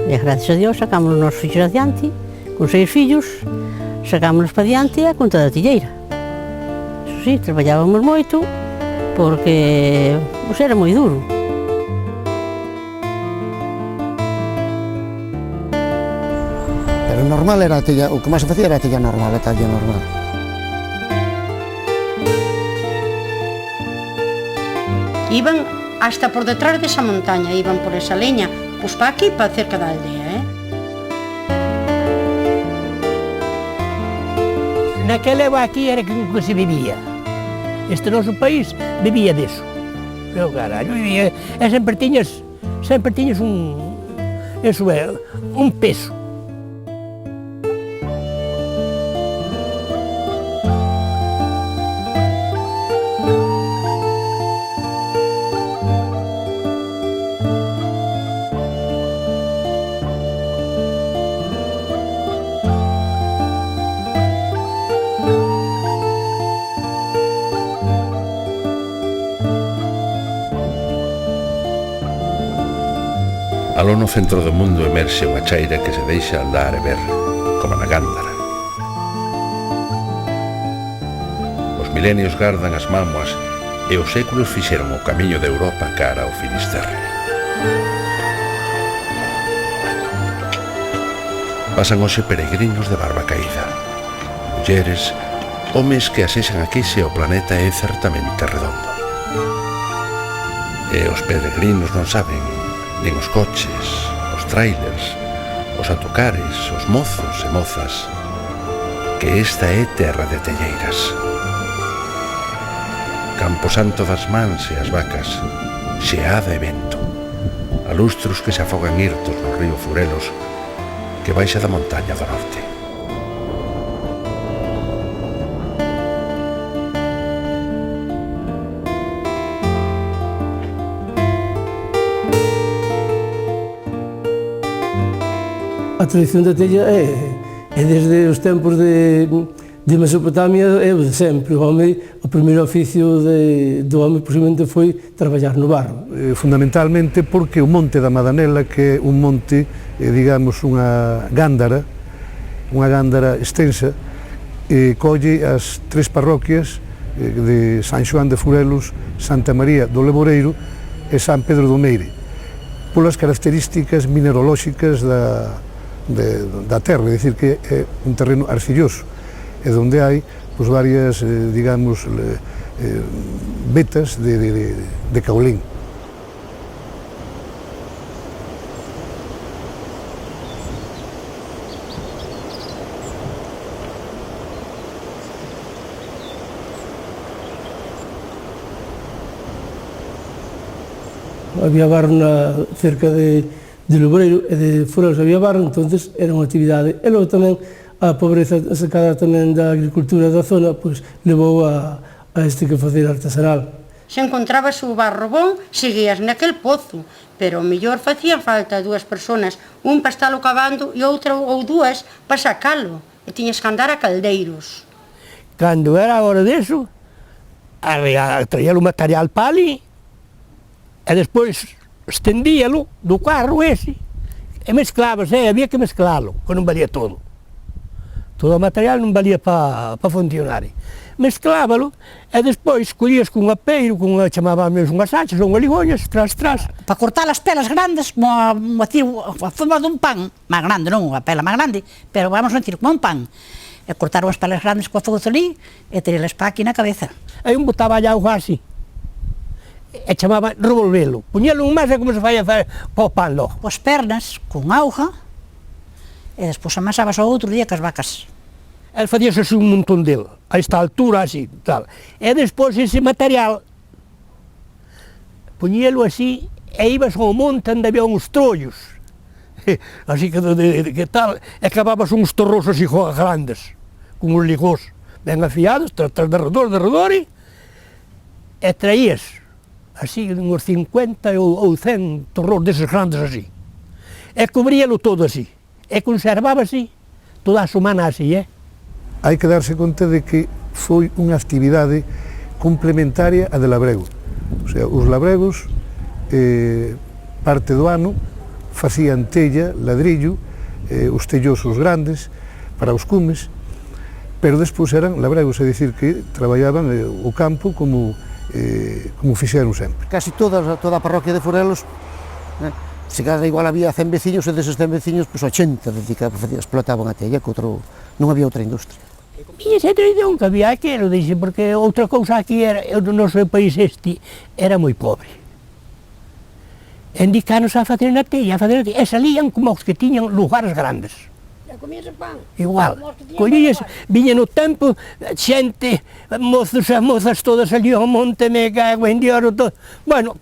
E gracias a Dios sacamos os nosos fillos adiante, con 6 fillos, sacámonos para adiante a conta da tilleira. Eso sí, traballábamos moito, porque era moi duro. Pero normal era a tella, o que máis se facía era a tella normal, a talla normal. Iban hasta por detrás desa montaña, iban por esa leña, pois para aquí, para cerca da aldea, Naquela época aquí era que se vivía. Este noso país vivía disso. Meu carallo, vivía, e sempre tiñas un peso. Aló no centro do mundo emerxe unha chaira que se deixa andar e ver, como na Gándara. Os milenios gardan as mámoas e os séculos fixeron o camiño de Europa cara ao Finisterre. Pasan hoxe peregrinos de barba caída, mulleres, homes que asexan aquí se o planeta é certamente redondo. E os peregrinos non saben nin os coches, os trailers, os autocares, os mozos e mozas, que esta é terra de telleiras. Campo santo das mans e as vacas, xeada e vento, alustros que se afogan hirtos no río Furelos, que baixa da montaña do norte. A tradición da tella é desde os tempos de Mesopotamia, é o de sempre. O primeiro oficio do home posiblemente foi traballar no barro. Fundamentalmente porque o monte da Madanela, que é un monte, digamos, unha gándara extensa, colle as 3 parroquias de San Xoán de Furelos, Santa María do Leboreiro e San Pedro do Meire, polas características minerolóxicas da terra, é dicir que é un terreno arcilloso, e onde hai varias, digamos, vetas de caolín. Había barro cerca de Leboreiro e de Furelos había barro, entonces era unha actividade. E logo tamén a pobreza sacada tamén da agricultura da zona, pois levou a este que facer artesanal. Se encontrabas o barro bon, seguías naquel pozo, pero o mellor facían falta 2 personas, un para estalo cavando e outra ou 2 para sacalo, e tiñas que andar a caldeiros. Cando era a hora disso, traía o material para ali, e despois estendíalo do carro ese, e mezclavas, había que mezclalo, que non valía todo. Todo o material non valía para funcionar. Mezclávalo, e despois collías con un apeiro, chamábamos unhas hachas ou unhas ligoñas, tras. Para cortar as pelas grandes, a forma dun pan, máis grande, non unha pela máis grande, pero vamos a decir, como un pan. E cortaron as pelas grandes coa fogo ali, e terelas para aquí na cabeza. Aí un botaba allá auga así, e chamaba revolvelo. Puñelo un máis como se fai para o pan logo. As pernas con auga, e despois amasabas ao outro día cas vacas. E facíase así un montón dele, a esta altura así, tal. E despois ese material, puñelo así, e ibas ao monte onde había uns trollos. Así que tal, e cavabas uns torros así grandes, con uns ligós ben afiados, tras de redor, e traías así uns 50 ou 100 torros deses grandes así. E cubríalo todo así, e conservaba así, toda a semana así, Hai que darse conta de que foi unha actividade complementaria a de labrego. O sea, os labregos, parte do ano, facían tella, ladrillo, os tellosos grandes para os cumes, pero despois eran labregos, é dicir que traballaban o campo como fixeron sempre. Casi toda a parroquia de Furelos, se cada igual había 100 veciños, e deses 100 veciños, pois 80 explotaban a tella, que non había outra industria. E esa tradición que había aquilo, dixe, porque outra cousa aquí era, o noso país este era moi pobre. Indicanos a facer na tella, e salían como os que tiñan lugares grandes. Igual, collías, viña no tempo, xente, mozos e mozas todas salían ao monte, me cago en dioro, todo. Bueno,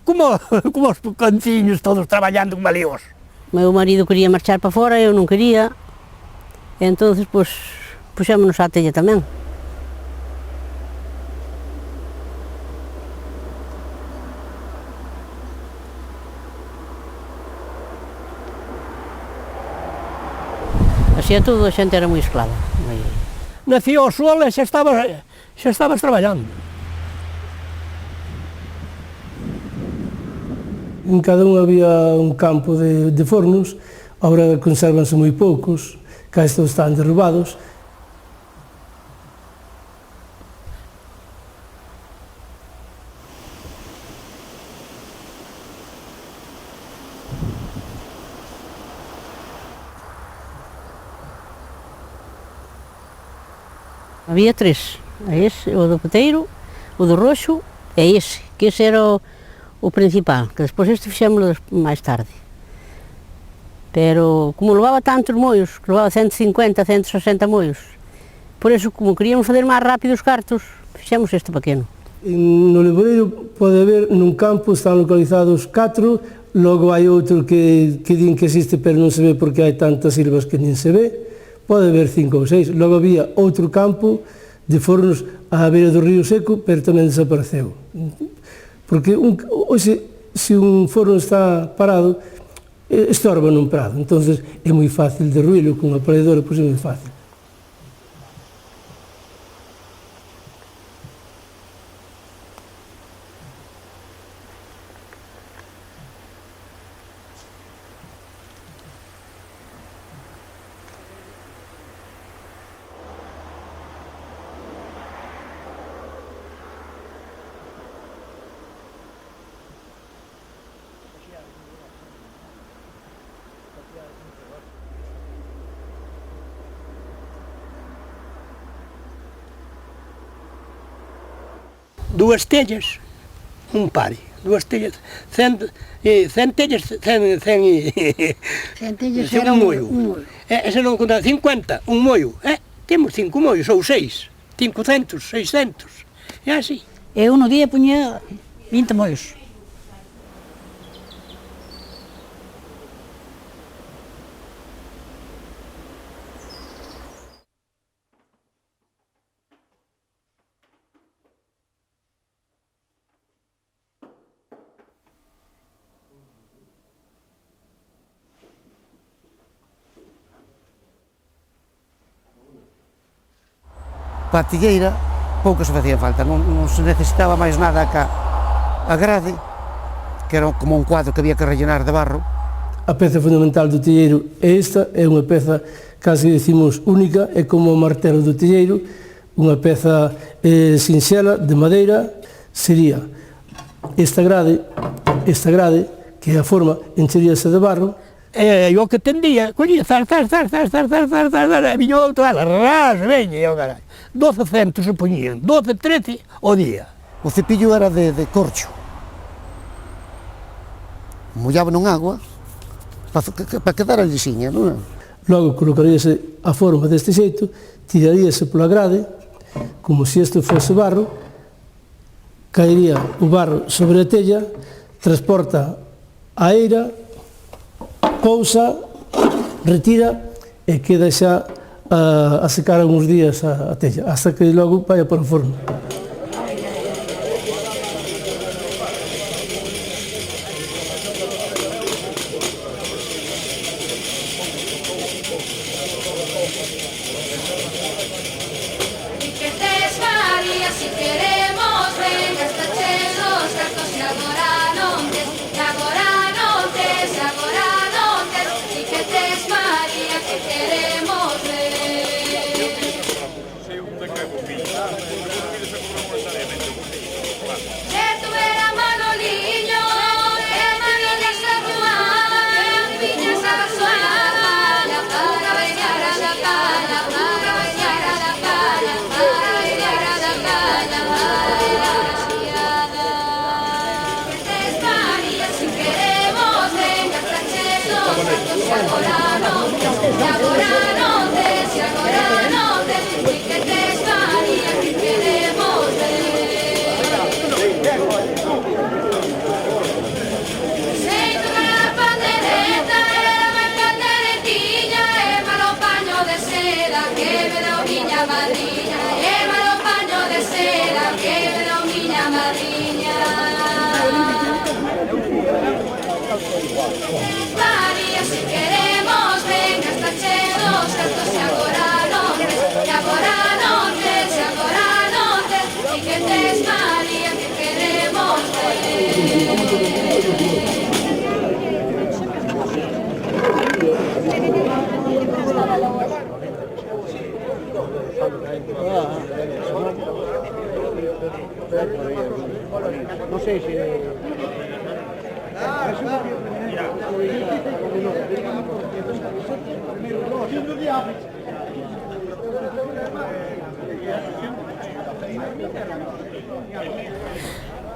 como os canciños todos traballando como aliós. Meu marido quería marchar para fora, eu non quería, e entonces, pois, puxémonos á tella tamén. Así a todo, a xente era moi esclava. Nacía o sol e xa estabas traballando. En cada un había un campo de fornos, agora consérvanse moi poucos, case todos están derrubados. Había tres, ese, o do Peteiro, o do Roxo e ese, que ese era o principal, que despois este fixémoslo máis tarde. Pero como levaba tantos mollos, que levaba 150, 160 mollos, por eso, como queríamos fazer máis rápido os cartos, fixemos este pequeno. No Leboreiro pode haber, nun campo están localizados 4, logo hai outro que din que existe pero non se ve porque hai tantas silvas que nin se ve, pode haber 5 ou 6. Logo había outro campo de fornos á beira do río Seco, pero tamén desapareceu. Porque hoxe, se un forno está parado, estorba nun prado, entonces é moi fácil derruílo, con unha paredora, pois é moi fácil. Dúas tellas, un pare, dúas tellas, 100 tellas, 100 tellas era un mollo. Ese non contaba 50, un mollo, temos 5 mollos ou 6, 500, 600, é así. Eu no día puña 20 mollos. Para a tilleira, pouco se facía falta, non se necesitaba máis nada que a grade, que era como un cuadro que había que rellenar de barro. A peza fundamental do tilleiro é esta, é unha peza casi decimos única, é como o martelo do tilleiro, unha peza sinxela de madeira, sería esta grade, que é a forma, encheríase de barro. E o que tendía, collía, e viña outro, ras, veña, e o caralho. 12 centos se poñían, 12, 13 o día. O cepillo era de corcho. Mollaba nun agua, para quedar a lisiña, non? Logo colocaríase a forma deste xeito, tiraríase pola grade, como se isto fose barro, caería o barro sobre a tella, transporta a eira, pousa, retira e queda xa a secar algúns días a tella, hasta que logo vai para o forno. Agora non tes, agora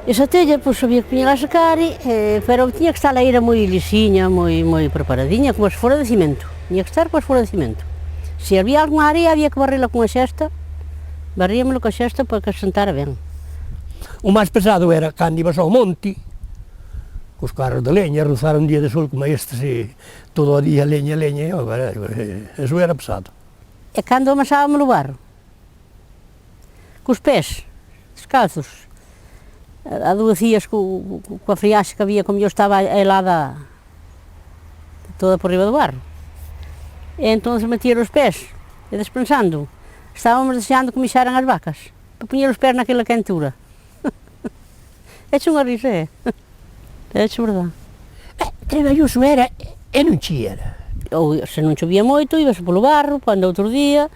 Esa tella, pois, había que poñela a secar, pero tiña que estar a eira moi lisiña, moi preparadinha, como se fora de cimento. Tiña que estar como se fora de cimento. Se había alguna area, había que barrela con a xesta, barríamelo con a xesta para que asentara ben. O máis pesado era cando ibas ao monte, cos carros de leña, rozar un día de sol como este, todo o día leña, eso era pesado. E cando amasábamos o barro, cos pés, descalzos, adoecías coa friaxe que había, como eu estaba helada toda por riba do barro. E entón metía os pés, e despensando, estávamos desexando que mexaran as vacas, para poñer os pés naquela quentura. Eche unha risa, eche verdade. Traballoso era, e non chiera. Ou se non chovía moito, ibas polo barro, cando outro día,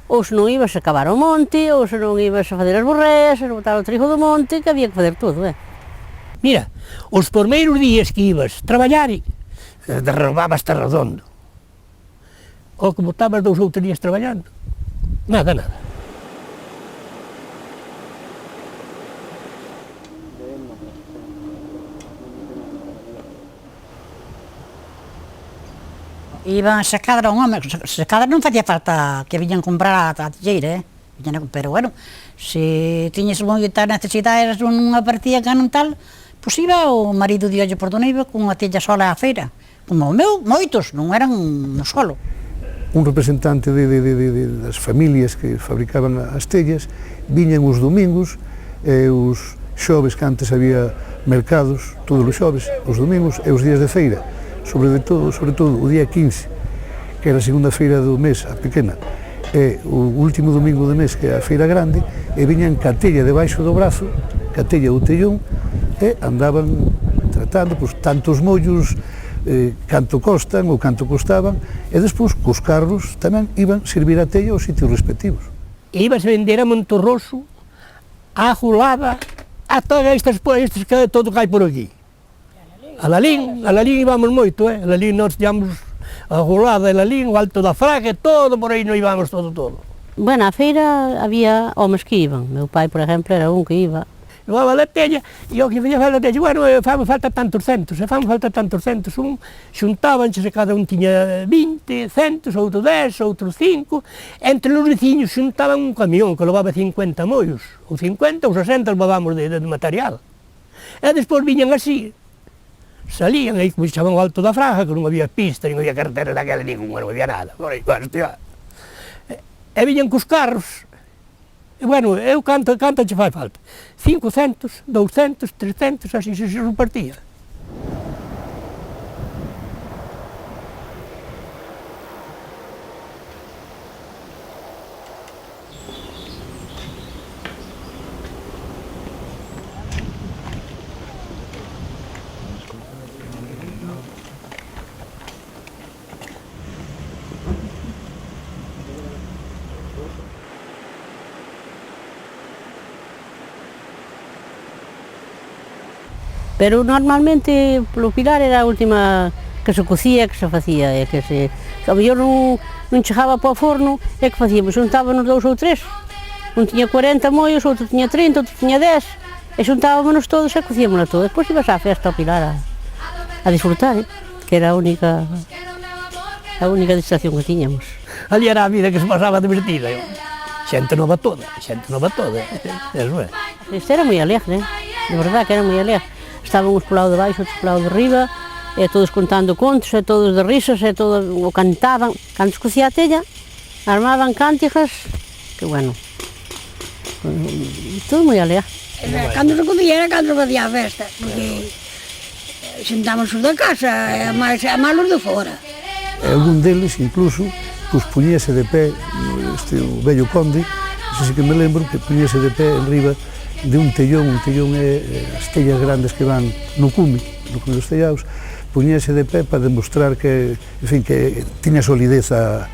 ou se non ibas a cavar o monte, ou se non ibas a fazer as borreas, a botar o trigo do monte, que había que fazer todo, Mira, os primeiros días que ibas traballar, derrubabas-te redondo. Ou que botabas 2 ou 3 días traballando. Nada. Iban a secadra un home, secadra non facía falta que viñan comprar a tilleira, pero bueno, se tiñes moita necesidade, eras unha partida que non tal, pois iba o marido de ollo por donde iba con unha tella sola á feira, como o meu, moitos, non eran un solo. Un representante das familias que fabricaban as tellas viñan os domingos e os xoves, que antes había mercados todos os xoves, os domingos e os días de feira, sobre todo o día 15, que era a segunda feira do mes, a pequena, e o último domingo do mes, que é a feira grande, e viñan ca tella debaixo do brazo, ca tella do tellón, e andaban tratando tantos mollos, canto costan ou canto costaban, e despois cos carros tamén iban servir a tella aos sitios respectivos. Ibas a vender a Montorroso, a Julada, a todas estas que todo cai por aquí. A Lalín íbamos moito, a Lalín nós íamos a Julada, a Lalín, o Alto da Fraga, todo por aí non íbamos todo. Bueno, a feira había homes que iban, meu pai, por exemplo, era un que iba. Levaba a tella, e o que facía falta a tella, bueno, fame falta tantos centos, xuntábanse, cada un tiña 20 centos, outro 10, outros 5, entre os veciños xuntaban un camión que levaba 50 mollos, ou 50 ou 60 levábamos de material. E despois viñan así, salían aí, como se chamaban o Alto da Fraga, que non había pista, non había carretera daquela, non había nada. E viñan cos carros, e bueno, eu canto che fai falta? 500, 200, 300, así se repartía. Pero normalmente, polo Pilar era a última que se cocía, que se facía, e que se... Ao mellor non chegaba para o forno, e que facíamos? Xuntábamos 2 ou 3, un tiña 40 mollos, outro tiña 30, outro tiña 10, e xuntábamos todos e cocíamos todo. Depois ibas á festa ao Pilar a disfrutar, que era a única distracción que tiñamos. Ali era a vida que se pasaba divertida. Xente nova toda, eso é. Isto era moi alegre, de verdad que era moi alegre. Estaban uns polo lado de baixo, outros polo lado de riba, e todos contando contos, e todos de risas, e todos o cantaban. Cando se cocía a tella, armaban cántigas, que bueno, todo moi alegre. Cando se cocía era cando facía a festa, porque xuntámonos os da casa, e máis os de fora. Algún deles, incluso, pois puñese de pé, o vello conde, iso sí que me lembro, que puñese de pé en riba de un tellón é as tellas grandes que van no cume dos tellaos, puñese de pé para demostrar que, en fin, que tiña solidez a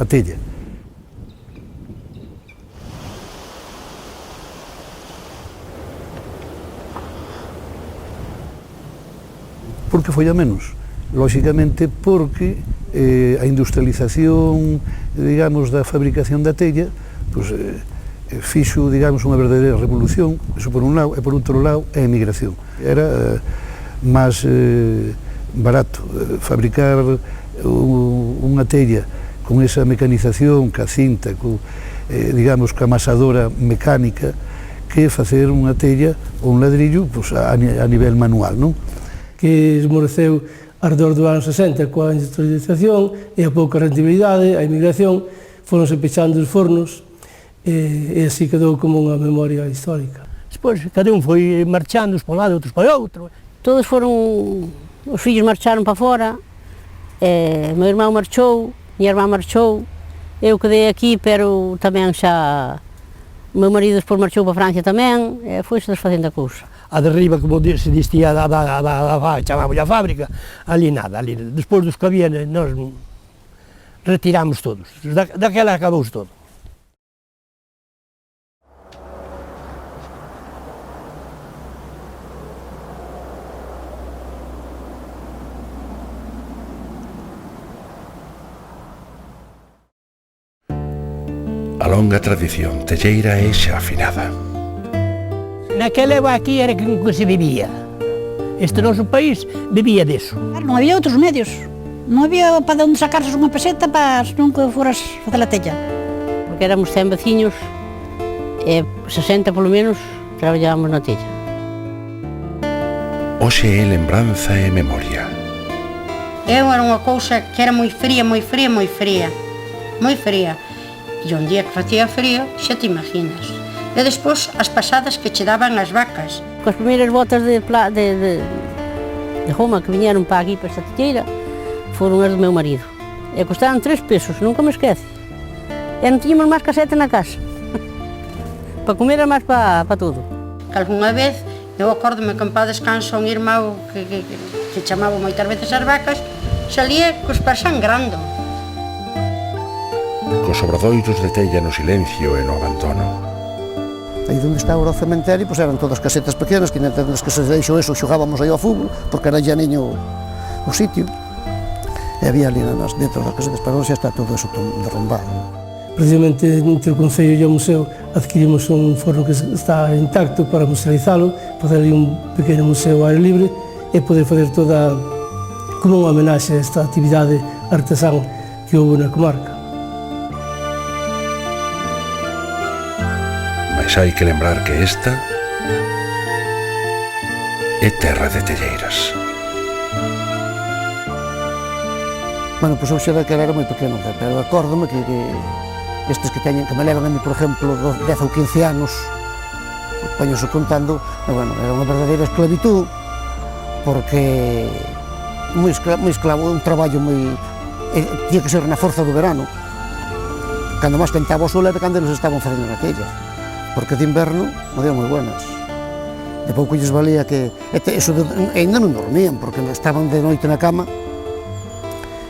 tella. Por que foi a menos? Lóxicamente porque a industrialización, digamos, da fabricación da tella, pois, fixo, digamos, unha verdadeira revolución, eso por un lado, e por outro lado, a emigración. Era máis barato fabricar unha tella con esa mecanización, ca cinta, digamos, ca amasadora mecánica, que facer unha tella ou un ladrillo pois, a nivel manual, non? Que esmoreceu ardor do ano 60 coa industrialización e a pouca rentabilidade, a emigración, foronse pechando os fornos e así quedou como unha memoria histórica. Despois, cada un foi marchando, uns para un lado, outros para outro. Todos foron, os fillos marcharon para fora, meu irmão marchou, minha irmã marchou, eu quedei aquí, pero tamén xa, o meu marido despois marchou para a Francia tamén, foi-se desfacendo a cousa. A de riba, como se distía chamamos a fábrica, ali nada, ali, despois dos que había, nós retiramos todos, daquela acabouse todo. A longa tradición telleira é xa afinada. Naquela aquí era que se vivía. Este noso país vivía deso. Non había outros medios. Non había para onde sacarse unha peseta para nunca foras facer a tella. Porque éramos 100 veciños e 60 polo menos traballábamos na tella. Hoxe é lembranza e memoria. Eu era unha cousa que era moi fría, moi fría, moi fría. Moi fría. E un día que facía frío, xa te imaginas. E despois as pasadas que che daban as vacas. As primeiras botas de Roma que viñeron para aquí, para esta telleira, foron as do meu marido. E costaron 3 pesos, nunca me esquece. E non tiñamos máis casete na casa. Para comer era máis para todo. Que algunha vez, eu acórdome que en paz descanso un irmão que chamaba moitas veces as vacas, salía cos pés sangrando. Cos obradoiros de tella no silencio e no abandono. Aí onde está agora o cementerio, pois eran todas casetas pequenas, que nas que se deixou eso, xogábamos aí ao fútbol, porque era llaniño o sitio. E había ali dentro das casetas, pero xa está todo eso derrumbado. Precisamente entre o Concello e o Museo adquirimos un forno que está intacto para musealizalo, facer ali un pequeno museo ao aire libre e poder fazer toda como unha homenaxe a esta actividade artesán que houve na comarca. Mas hai que lembrar que esta é terra de telleiras. Bueno, pois eu xa daquela era moi pequeno, pero acórdome que estes que me levan a mí, por exemplo, 10 ou 15 anos, poñoso contando, bueno, era unha verdadeira esclavitud, porque moi esclavo, un traballo moi... Tinha que ser na forza do verano, cando máis quentaba o sol era cando eles estaban facendo na tella, porque de inverno non eran moi buenas. De pouco lles valía que... Eso ainda non dormían, porque estaban de noite na cama,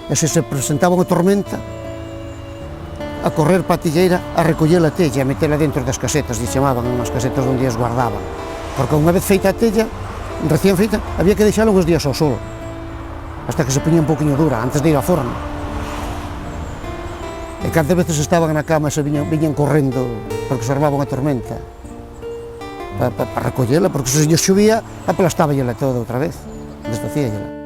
e se presentaba unha tormenta, a correr pa a tilleira a recoller a tella, a metela dentro das casetas, e chamaban unhas casetas onde as guardaban. Porque unha vez feita a tella, recién feita, había que deixala uns días ao sol. hasta que se poñía un poquinho dura, antes de ir ao forno. E cantas veces estaban na cama e se viñan correndo porque se armaba unha tormenta para recollela, porque se lles chovía aplastáballela toda outra vez, desfacíallela.